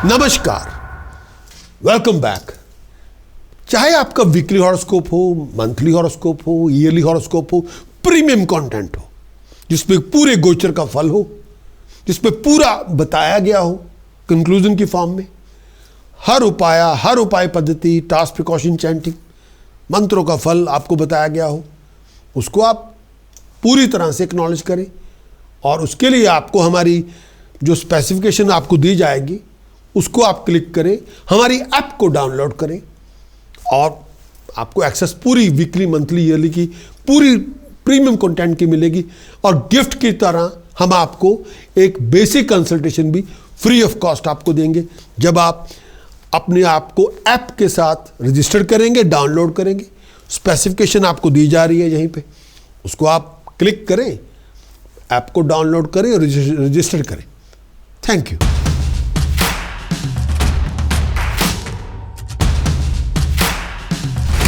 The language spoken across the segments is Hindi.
नमस्कार, वेलकम बैक। चाहे आपका वीकली हॉरोस्कोप हो, मंथली हॉरोस्कोप हो, ईयरली हॉरोस्कोप हो, प्रीमियम कंटेंट हो जिसमें पूरे गोचर का फल हो, जिसमें पूरा बताया गया हो कंक्लूजन की फॉर्म में, हर उपाय पद्धति, टास्क, प्रिकॉशन, चैंटिंग, मंत्रों का फल आपको बताया गया हो, उसको आप पूरी तरह से एक्नॉलेज करें। और उसके लिए आपको हमारी जो स्पेसिफिकेशन आपको दी जाएगी उसको आप क्लिक करें, हमारी ऐप को डाउनलोड करें और आपको एक्सेस पूरी वीकली, मंथली, ईयरली की पूरी प्रीमियम कंटेंट की मिलेगी। और गिफ्ट की तरह हम आपको एक बेसिक कंसल्टेशन भी फ्री ऑफ कॉस्ट आपको देंगे जब आप अपने आप को ऐप के साथ रजिस्टर करेंगे, डाउनलोड करेंगे। स्पेसिफिकेशन आपको दी जा रही है यहीं पे, उसको आप क्लिक करें, ऐप को डाउनलोड करें और रजिस्टर करें। Thank you.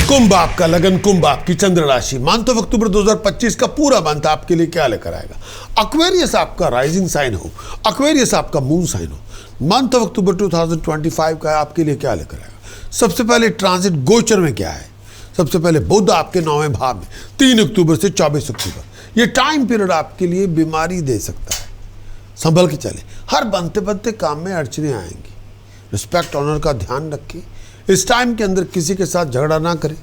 कुंभ आपका लगन, कुंभ आपकी चंद्र राशि। मंथ ऑफ अक्टूबर 2025 का पूरा मंथ आपके लिए क्या लेकर आएगा। एक्वेरियस आपका राइजिंग साइन हो, एक्वेरियस आपका मून साइन हो, मंथ ऑफ अक्टूबर 2025 का आपके लिए क्या लेकर आएगा। सबसे पहले ट्रांजिट गोचर में क्या है। सबसे पहले बुध आपके 9वें भाव में 3 अक्टूबर से 24 अक्टूबर। ये टाइम पीरियड आपके लिए बीमारी दे सकता है, संभल के चले। हर बनते बनते काम में अड़चने आएंगी, रिस्पेक्ट ऑनर का ध्यान रखें। इस टाइम के अंदर किसी के साथ झगड़ा ना करें।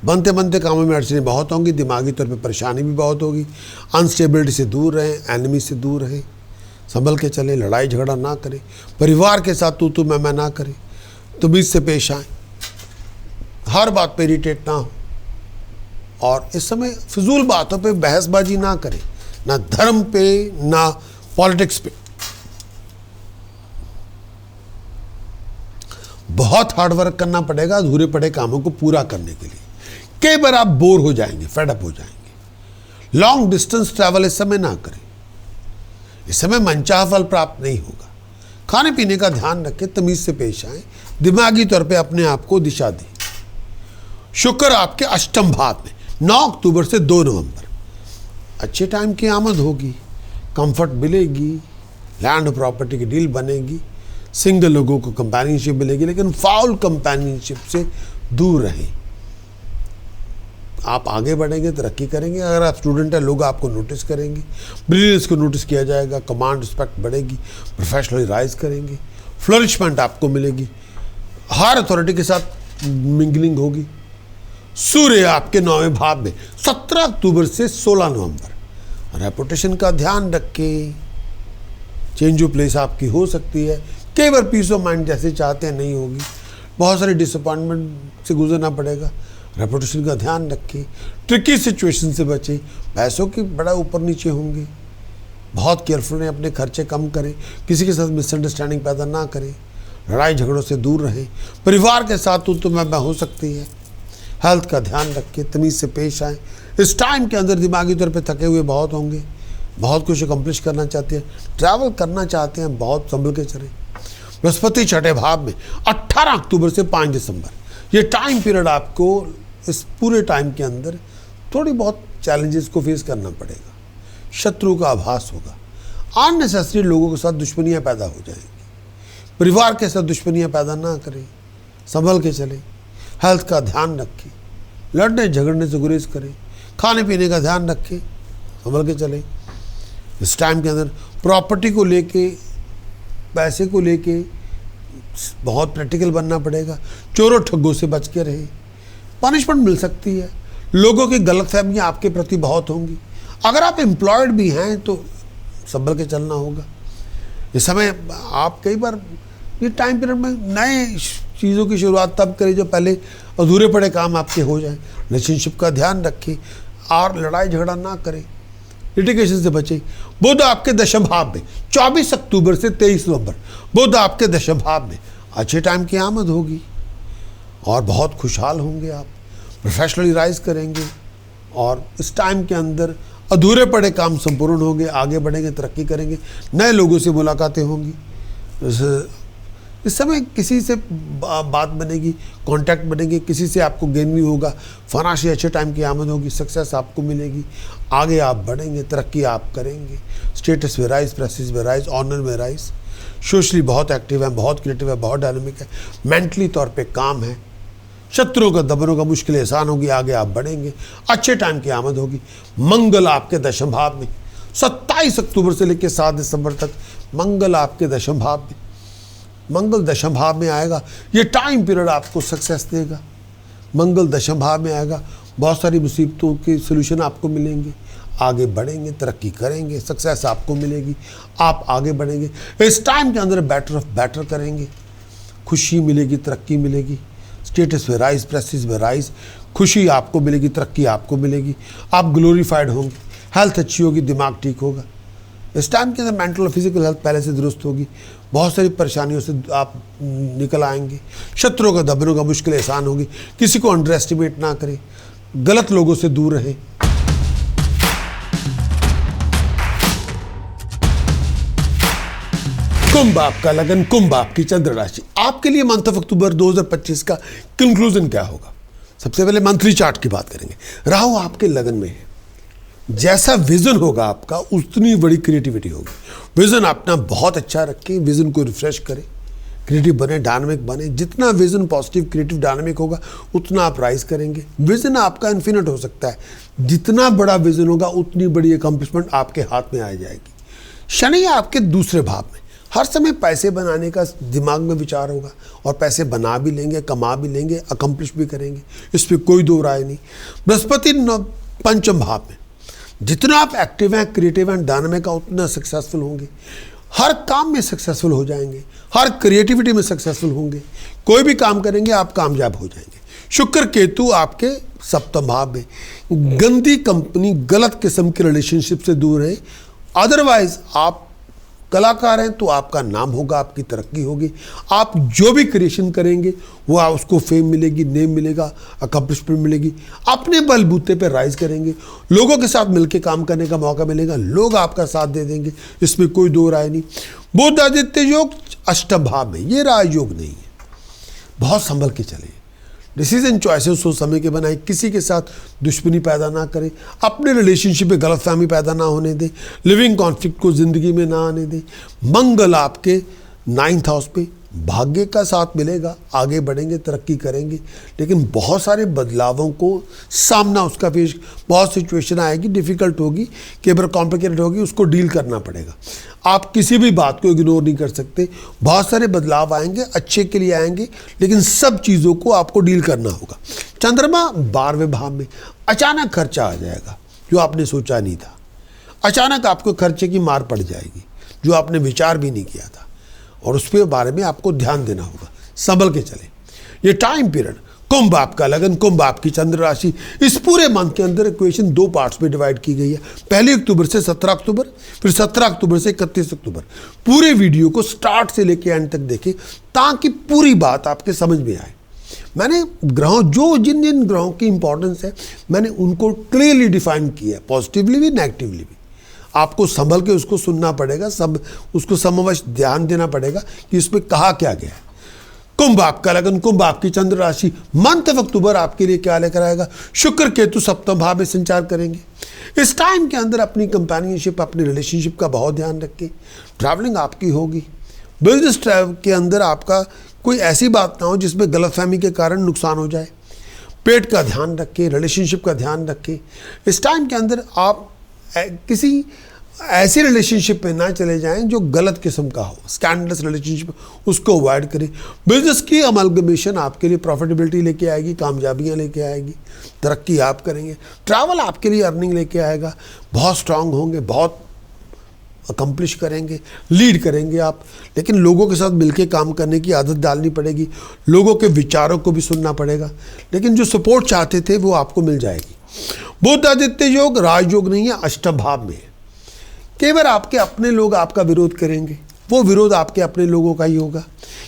बनते बनते कामों में अड़चने बहुत होंगी, दिमागी तौर पे परेशानी भी बहुत होगी। अनस्टेबिलिटी से दूर रहें, एनिमी से दूर रहें, संभल के चलें, लड़ाई झगड़ा ना करें, परिवार के साथ तू मैं ना करें, तमीज़ से पेश आएँ, हर बात पे इरिटेट ना हो। और इस समय फिजूल बातों पे बहसबाजी ना करें, ना धर्म पे ना पॉलिटिक्स पे। बहुत हार्ड वर्क करना पड़ेगा अधूरे पड़े कामों को पूरा करने के लिए। कई बार आप बोर हो जाएंगे, फेडअप हो जाएंगे। लॉन्ग डिस्टेंस ट्रैवल इस समय ना करें, इस समय मनचाहा फल प्राप्त नहीं होगा। खाने पीने का ध्यान रखें, तमीज से पेश आए, दिमागी तौर पे अपने आप को दिशा दें। शुक्र आपके अष्टम भाव में 9 अक्टूबर से 2 नवंबर। अच्छे टाइम की आमद होगी, कंफर्ट मिलेगी, लैंड प्रॉपर्टी की डील बनेगी, सिंगल लोगों को कंपेनियनशिप मिलेगी, लेकिन फाउल कंपेनियनशिप से दूर रहें। आप आगे बढ़ेंगे, तरक्की करेंगे। अगर आप स्टूडेंट हैं, लोग आपको नोटिस करेंगे, ब्रिलियंस को नोटिस किया जाएगा, कमांड रिस्पेक्ट बढ़ेगी, प्रोफेशनली राइज करेंगे, फ्लरिशमेंट आपको मिलेगी, हर अथॉरिटी के साथ मिंगलिंग होगी। सूर्य आपके 9वें भाव में 17 अक्टूबर से 16 नवंबर। रेपुटेशन का ध्यान रखें, चेंज ऑफ प्लेस आपकी हो सकती है। कई बार पीस ऑफ माइंड जैसे चाहते हैं नहीं होगी, बहुत सारी डिसअपॉइंटमेंट से गुजरना पड़ेगा। रेपुटेशन का ध्यान रखें, ट्रिकी सिचुएशन से बचें, पैसों की बड़ा ऊपर नीचे होंगे, बहुत केयरफुल रहें, अपने खर्चे कम करें, किसी के साथ मिसअंडरस्टैंडिंग पैदा ना करें, लड़ाई झगड़ों से दूर रहें, परिवार के साथ तो मैं हो सकती है। हेल्थ का ध्यान रखें, तमीज़ से पेश आएँ। इस टाइम के अंदर दिमागी तौर पर थके हुए बहुत होंगे, बहुत कुछ अकम्प्लिश करना चाहते हैं, ट्रैवल करना चाहते हैं, बहुत संभल के चलें। बृहस्पति 6ठे भाव में 18 अक्टूबर से 5 दिसंबर। ये टाइम पीरियड आपको इस पूरे टाइम के अंदर थोड़ी बहुत चैलेंजेस को फेस करना पड़ेगा। शत्रु का आभास होगा, अननेसेसरी लोगों के साथ दुश्मनियां पैदा हो जाएंगी। परिवार के साथ दुश्मनियां पैदा ना करें, संभल के चलें। हेल्थ का ध्यान रखें, लड़ने झगड़ने से गुरेज करें, खाने पीने का ध्यान रखें, संभल के चलें। इस टाइम के अंदर प्रॉपर्टी को लेके, पैसे को लेके बहुत प्रैक्टिकल बनना पड़ेगा। चोरों ठग्गों से बच के रहें, पनिशमेंट मिल सकती है। लोगों की गलतफहमियां आपके प्रति बहुत होंगी। अगर आप एम्प्लॉयड भी हैं तो संभल के चलना होगा। इस समय आप कई बार ये टाइम पीरियड में नए चीज़ों की शुरुआत तब करें जो पहले अधूरे पड़े काम आपके हो जाएं। रिलेशनशिप का ध्यान रखें और लड़ाई झगड़ा ना करें, लिटिगेशन से बचें। बुध आपके दशम भाव में 24 अक्टूबर से 23 नवंबर। बुध आपके दशम भाव में अच्छे टाइम की आमद होगी और बहुत खुशहाल होंगे आप, प्रोफेशनली राइज करेंगे और इस टाइम के अंदर अधूरे पड़े काम संपूर्ण होंगे, आगे बढ़ेंगे, तरक्की करेंगे, नए लोगों से मुलाकातें होंगी। इस समय किसी से बात बनेगी, कांटेक्ट बनेगी, किसी से आपको गेन भी होगा, फाइनेंशियल अच्छे टाइम की आमद होगी, सक्सेस आपको मिलेगी, आगे आप बढ़ेंगे, तरक्की आप करेंगे, स्टेटस में राइज, प्रेस्टीज में राइज, ऑनर में राइज। सोशली बहुत एक्टिव है, बहुत क्रिएटिव है, बहुत डायनामिक है, मेंटली तौर पे काम है, शत्रुओं का दमन होगा, मुश्किलें आसान होगी, आगे आप बढ़ेंगे, अच्छे टाइम की आमद होगी। मंगल आपके दशम भाव में 27 अक्टूबर से लेकर 7 दिसंबर तक मंगल आपके दशम भाव में, मंगल दशम भाव में आएगा। ये टाइम पीरियड आपको सक्सेस देगा। मंगल दशम भाव में आएगा, बहुत सारी मुसीबतों के सोल्यूशन आपको मिलेंगे, आगे बढ़ेंगे, तरक्की करेंगे, सक्सेस आपको मिलेगी, आप आगे बढ़ेंगे। इस टाइम के अंदर बेटर ऑफ बेटर करेंगे, खुशी मिलेगी, तरक्की मिलेगी, स्टेटस में राइज, प्रेस्टीज में राइज, खुशी आपको मिलेगी, तरक्की आपको मिलेगी, आप ग्लोरीफाइड होंगे, हेल्थ अच्छी होगी, दिमाग ठीक होगा। इस टाइम के अंदर मेंटल और फिजिकल हेल्थ पहले से दुरुस्त होगी, बहुत सारी परेशानियों से आप निकल आएंगे, शत्रुओं का दमन होगा, मुश्किलें आसान होगी, किसी को अंडर एस्टिमेट ना करें, गलत लोगों से दूर रहें। कुंभ आपका लगन, कुंभ आपकी चंद्र राशि। आपके लिए मंथ ऑफ अक्टूबर 2025 का कंक्लूजन क्या होगा? सबसे पहले मंथली चार्ट की बात करेंगे। राहु आपके लगन में है, जैसा विजन होगा आपका उतनी बड़ी क्रिएटिविटी होगी। विजन अपना बहुत अच्छा रखें, विजन को रिफ्रेश करें, क्रिएटिव बने, डायनामिक बने। जितना विजन पॉजिटिव, क्रिएटिव, डायनामिक होगा उतना आप राइज करेंगे। विजन आपका इन्फिनिट हो सकता है, जितना बड़ा विजन होगा उतनी बड़ी अकम्प्लिशमेंट आपके हाथ में आ जाएगी। शनि आपके दूसरे भाव में, हर समय पैसे बनाने का दिमाग में विचार होगा और पैसे बना भी लेंगे, कमा भी लेंगे, अकम्प्लिश भी करेंगे, इस पर कोई दो राय नहीं। बृहस्पति पंचम भाव में, जितना आप एक्टिव हैं, क्रिएटिव हैं, डायनामिक हैं, उतना सक्सेसफुल होंगे, हर काम में सक्सेसफुल हो जाएंगे, हर क्रिएटिविटी में सक्सेसफुल होंगे, कोई भी काम करेंगे आप कामयाब हो जाएंगे। शुक्र केतु आपके सप्तम भाव में, गंदी कंपनी, गलत किस्म के रिलेशनशिप से दूर रहे। अदरवाइज आप कलाकार हैं तो आपका नाम होगा, आपकी तरक्की होगी, आप जो भी क्रिएशन करेंगे वो उसको फेम मिलेगी, नेम मिलेगा, अकम्प्लिशमेंट मिलेगी, अपने बलबूते पे राइज करेंगे, लोगों के साथ मिलकर काम करने का मौका मिलेगा, लोग आपका साथ दे देंगे, इसमें कोई दो राय नहीं। बुध आदित्य योग अष्टम भाव में, ये राजयोग नहीं है, बहुत संभल के चले, डिसीजन चॉइसेस सोच समय के बनाए, किसी के साथ दुश्मनी पैदा ना करें, अपने रिलेशनशिप में गलतफहमी पैदा ना होने दें, लिविंग कॉन्फ्लिक्ट को जिंदगी में ना आने दें। मंगल आपके 9th हाउस पे, भाग्य का साथ मिलेगा, आगे बढ़ेंगे, तरक्की करेंगे, लेकिन बहुत सारे बदलावों को सामना उसका पेश, बहुत सिचुएशन आएगी, डिफ़िकल्ट होगी, कई बार कॉम्प्लिकेटेड होगी, उसको डील करना पड़ेगा। आप किसी भी बात को इग्नोर नहीं कर सकते, बहुत सारे बदलाव आएंगे, अच्छे के लिए आएंगे, लेकिन सब चीज़ों को आपको डील करना होगा। चंद्रमा 12वें भाव में, अचानक खर्चा आ जाएगा जो आपने सोचा नहीं था, अचानक आपको खर्चे की मार पड़ जाएगी जो आपने विचार भी नहीं किया था, और उस पे बारे में आपको ध्यान देना होगा, संभल के चले। ये टाइम पीरियड, कुंभ आपका लगन, कुंभ आपकी चंद्र राशि। इस पूरे मंथ के अंदर इक्वेशन 2 पार्ट्स में डिवाइड की गई है, 1 अक्टूबर से 17 अक्टूबर, फिर 17 अक्टूबर से 31 अक्टूबर। पूरे वीडियो को स्टार्ट से लेकर एंड तक देखें ताकि पूरी बात आपके समझ में आए। मैंने ग्रहों, जो जिन जिन ग्रहों की इंपॉर्टेंस है मैंने उनको क्लियरली डिफाइन किया, पॉजिटिवली भी, नेगेटिवली भी। आपको संभल के उसको सुनना पड़ेगा, सब उसको समवश ध्यान देना पड़ेगा कि इसमें कहा क्या गया है। कुंभ आपका लगन, कुंभ आपकी चंद्र राशि। मंथ ऑफ अक्टूबर आपके लिए क्या लेकर आएगा? शुक्र केतु सप्तम भाव में संचार करेंगे। इस टाइम के अंदर अपनी कंपेनियनशिप, अपनी रिलेशनशिप का बहुत ध्यान रखें। ट्रैवलिंग आपकी होगी, बिजनेस ट्रैवल के अंदर आपका कोई ऐसी बात ना हो जिसमें गलतफहमी के कारण नुकसान हो जाए। पेट का ध्यान रखें, रिलेशनशिप का ध्यान रखें। इस टाइम के अंदर आप किसी ऐसी रिलेशनशिप में ना चले जाएं जो गलत किस्म का हो, स्कैंडलस रिलेशनशिप, उसको अवॉइड करें। बिजनेस की अमलगमेशन आपके लिए प्रॉफिटेबिलिटी लेके आएगी, कामयाबियां लेके आएगी, तरक्की आप करेंगे। ट्रैवल आपके लिए अर्निंग लेके आएगा, बहुत स्ट्रांग होंगे, बहुत अकम्प्लिश करेंगे, लीड करेंगे आप। लेकिन लोगों के साथ मिलके काम करने की आदत डालनी पड़ेगी, लोगों के विचारों को भी सुनना पड़ेगा, लेकिन जो सपोर्ट चाहते थे वो आपको मिल जाएगी। बुध आदित्य योग राजयोग नहीं है, अष्टम भाव में है। कई बार आपके अपने लोग आपका विरोध करेंगे, वो विरोध आपके अपने लोगों का ही होगा।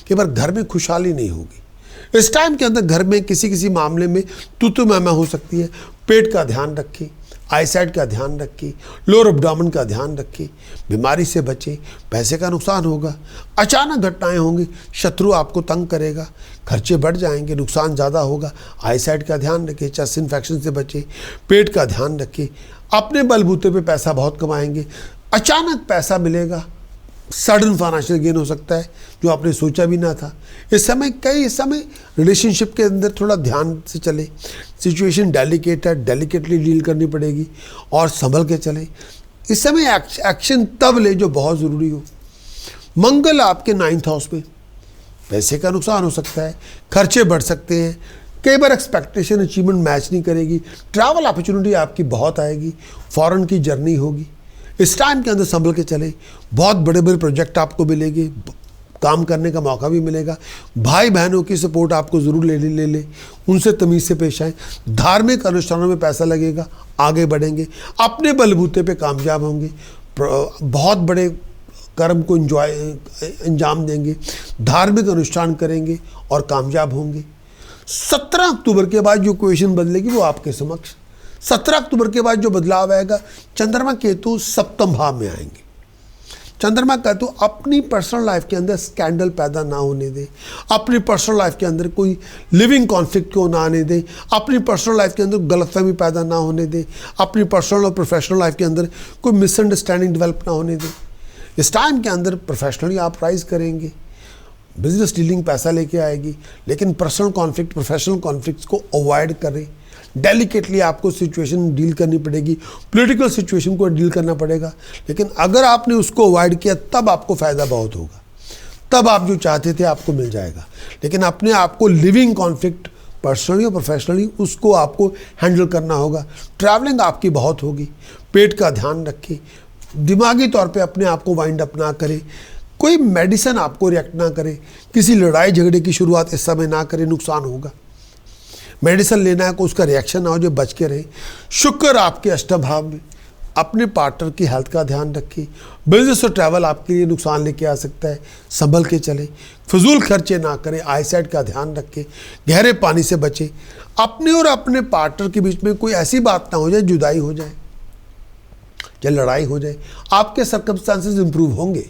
कई बार घर में खुशहाली नहीं होगी। इस टाइम के अंदर घर में किसी किसी मामले में तू मैमा हो सकती है। पेट का ध्यान रखें, आईसाइट का ध्यान रखें, लोअर एब्डोमेन का ध्यान रखें, बीमारी से बचें। पैसे का नुकसान होगा, अचानक घटनाएं होंगी, शत्रु आपको तंग करेगा, खर्चे बढ़ जाएंगे, नुकसान ज़्यादा होगा। आईसाइट का ध्यान रखें, चेस्ट इन्फेक्शन से बचें, पेट का ध्यान रखें। अपने बलबूते पे पैसा बहुत कमाएंगे, अचानक पैसा मिलेगा, सडन फाइनेंशियल गेन हो सकता है जो आपने सोचा भी ना था। इस समय रिलेशनशिप के अंदर थोड़ा ध्यान से चले, सिचुएशन डेलिकेट है, डेलिकेटली डील करनी पड़ेगी और संभल के चले। इस समय एक्शन तब ले जो बहुत ज़रूरी हो। मंगल आपके 9th हाउस में, पैसे का नुकसान हो सकता है, खर्चे बढ़ सकते हैं, कई बार एक्सपेक्टेशन अचीवमेंट मैच नहीं करेगी, ट्रैवल अपॉर्चुनिटी आपकी बहुत आएगी, फॉरेन की जर्नी होगी। इस टाइम के अंदर संभल के चले, बहुत बड़े बड़े प्रोजेक्ट आपको मिलेंगे, काम करने का मौका भी मिलेगा। भाई बहनों की सपोर्ट आपको ज़रूर ले, उनसे तमीज़ से पेश आए। धार्मिक अनुष्ठानों में पैसा लगेगा, आगे बढ़ेंगे, अपने बलबूते पे कामयाब होंगे, बहुत बड़े कर्म को अंजाम देंगे, धार्मिक अनुष्ठान करेंगे और कामयाब होंगे। 17 अक्टूबर के बाद जो क्वेश्चन बदलेगी वो आपके समक्ष। 17 अक्टूबर के बाद जो बदलाव आएगा, चंद्रमा केतु सप्तम भाव में आएंगे। चंद्रमा केतु अपनी पर्सनल लाइफ के अंदर स्कैंडल पैदा ना होने दे, अपनी पर्सनल लाइफ के अंदर कोई लिविंग कॉन्फ्लिक्ट को ना आने दे, अपनी पर्सनल लाइफ के अंदर गलतफहमी पैदा ना होने दे, अपनी पर्सनल और प्रोफेशनल लाइफ के अंदर कोई मिसअंडरस्टैंडिंग डेवलप ना होने दे। इस टाइम के अंदर प्रोफेशनली आप राइज करेंगे, बिजनेस डीलिंग पैसा लेके आएगी, लेकिन पर्सनल कॉन्फ्लिक्ट, प्रोफेशनल कॉन्फ्लिक्ट्स को अवॉइड करें। डेलिकेटली आपको सिचुएशन डील करनी पड़ेगी, पॉलिटिकल सिचुएशन को डील करना पड़ेगा, लेकिन अगर आपने उसको अवॉइड किया तब आपको फ़ायदा बहुत होगा, तब आप जो चाहते थे आपको मिल जाएगा। लेकिन अपने आप को लिविंग कॉन्फ्लिक्ट पर्सनली और प्रोफेशनली उसको आपको हैंडल करना होगा। ट्रैवलिंग आपकी बहुत होगी, पेट का ध्यान रखें, दिमागी तौर पे अपने आप को वाइंड अप ना करें, कोई मेडिसिन आपको रिएक्ट ना करे, किसी लड़ाई झगड़े की शुरुआत इस समय ना करें, नुकसान होगा। मेडिसिन लेना है को उसका रिएक्शन ना हो, जो बच के रहे। शुक्र आपके अष्टम भाव में, अपने पार्टनर की हेल्थ का ध्यान रखें। बिजनेस और ट्रैवल आपके लिए नुकसान लेके आ सकता है, संभल के चले, फजूल खर्चे ना करें, आईसाइट का ध्यान रखें, गहरे पानी से बचें। अपने और अपने पार्टनर के बीच में कोई ऐसी बात ना हो जाए, जुदाई हो जाए या लड़ाई हो जाए। आपके सर्कमस्टांसेस इंप्रूव होंगे,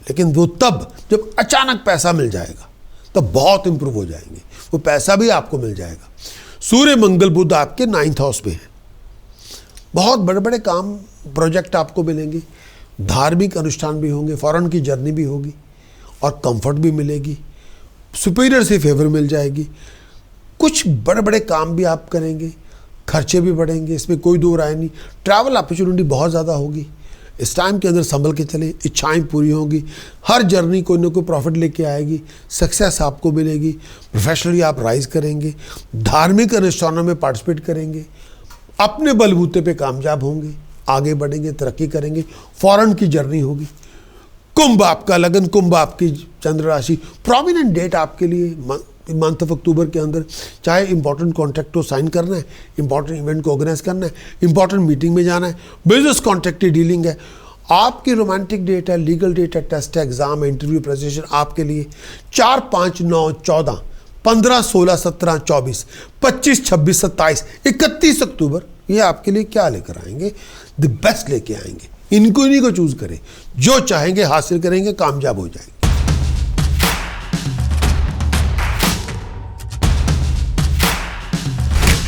लेकिन वो तब जब अचानक पैसा मिल जाएगा, तब बहुत इंप्रूव हो जाएंगे, वो पैसा भी आपको मिल जाएगा। सूर्य मंगल बुध आपके 9th हाउस में है, बहुत बड़े बड़े काम प्रोजेक्ट आपको मिलेंगे, धार्मिक अनुष्ठान भी होंगे, फॉरेन की जर्नी भी होगी और कंफर्ट भी मिलेगी, सुपीरियर से फेवर मिल जाएगी। कुछ बड़े बड़े काम भी आप करेंगे, खर्चे भी बढ़ेंगे, इसमें कोई दो राय नहीं। ट्रैवल अपॉर्चुनिटी बहुत ज़्यादा होगी। इस टाइम के अंदर संभल के चले, इच्छाएं पूरी होंगी, हर जर्नी कोई ना कोई प्रॉफिट लेके आएगी, सक्सेस आपको मिलेगी, प्रोफेशनली आप राइज करेंगे, धार्मिक अनुष्ठानों में पार्टिसिपेट करेंगे, अपने बलबूते पे कामयाब होंगे, आगे बढ़ेंगे, तरक्की करेंगे, फॉरेन की जर्नी होगी। कुंभ आपका लगन, कुंभ आपकी चंद्र राशि, प्रोमिनेंट डेट आपके लिए मंथ ऑफ अक्टूबर के अंदर, चाहे इंपॉर्टेंट कॉन्ट्रैक्ट को साइन करना है, इंपॉर्टेंट इवेंट को ऑर्गेनाइज करना है, इंपॉर्टेंट मीटिंग में जाना है, बिजनेस कॉन्ट्रैक्ट की डीलिंग है, आपकी रोमांटिक डेट है, लीगल डेट है, टेस्ट है, एग्जाम है, इंटरव्यू, प्रेजेंटेशन आपके लिए 4, 5, 9, 14, 15, 16, 17, 24, 25, 26, 27, 31 अक्टूबर, ये आपके लिए क्या लेकर आएंगे? द बेस्ट लेके आएंगे। इन्हीं को चूज करें, जो चाहेंगे हासिल करेंगे, कामयाब हो जाएंगे।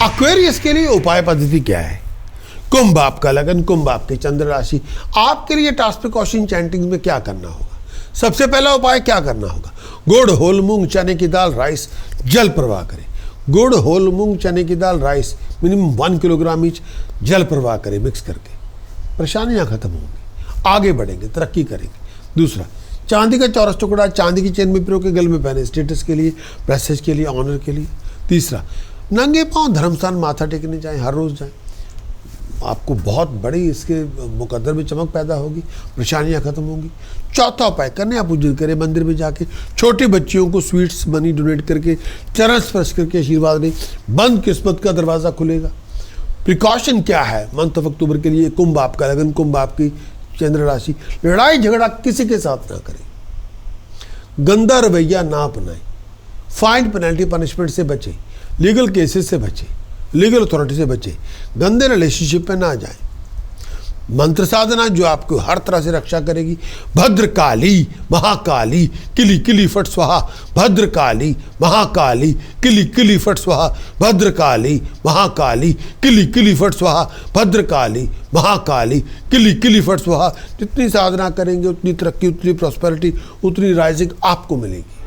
एक्वेरियस के लिए उपाय पद्धति क्या है? कुंभ आपका लगन, कुंभ आपकी चंद्र राशि, आपके लिए टास्क प्रिकॉशन चैंटिंग में क्या करना होगा? सबसे पहला उपाय क्या करना होगा? गुड़, होल मूंग, चने की दाल, राइस, जल प्रवाह करें। गुड़, होल मूंग, चने की दाल, राइस मिनिमम 1 किलोग्राम ईच जल प्रवाह करें मिक्स करके। परेशानियां खत्म होंगी, आगे बढ़ेंगे, तरक्की करेंगे। दूसरा, चांदी का चौरस टुकड़ा चांदी की चेन में पिरो के गले में पहने, स्टेटस के लिए, प्रेस्टीज के लिए, ऑनर के लिए। तीसरा, नंगे पांव धर्मस्थान माथा टेकने जाएं, हर रोज जाएं, आपको बहुत बड़ी इसके मुकद्दर में चमक पैदा होगी, परेशानियां खत्म होंगी। चौथा उपाय, कन्या पूजन करें, मंदिर में जाके छोटे बच्चियों को स्वीट्स मनी डोनेट करके, चरण स्पर्श करके आशीर्वाद लें, बंद किस्मत का दरवाजा खुलेगा। प्रिकॉशन क्या है मंथ ऑफ अक्टूबर के लिए? कुंभ आपका लगन, कुंभ आपकी चंद्र राशि, लड़ाई झगड़ा किसी के साथ ना करें, गंदा रवैया ना अपनाएं, फाइन पेनल्टी पनिशमेंट से बचें, लीगल केसेस से बचें, लीगल अथॉरिटी से बचें, गंदे रिलेशनशिप पे ना जाएं, मंत्र साधना जो आपको हर तरह से रक्षा करेगी। भद्रकाली महाकाली किली किली फट स्वाहा, भद्रकाली महाकाली किली किली फट स्वाहा, भद्रकाली महाकाली किली किली फट स्वाहा, भद्रकाली महाकाली किली किली फट स्वाहा। जितनी साधना करेंगे उतनी तरक्की, उतनी प्रॉस्पेरिटी, उतनी राइजिंग आपको मिलेगी।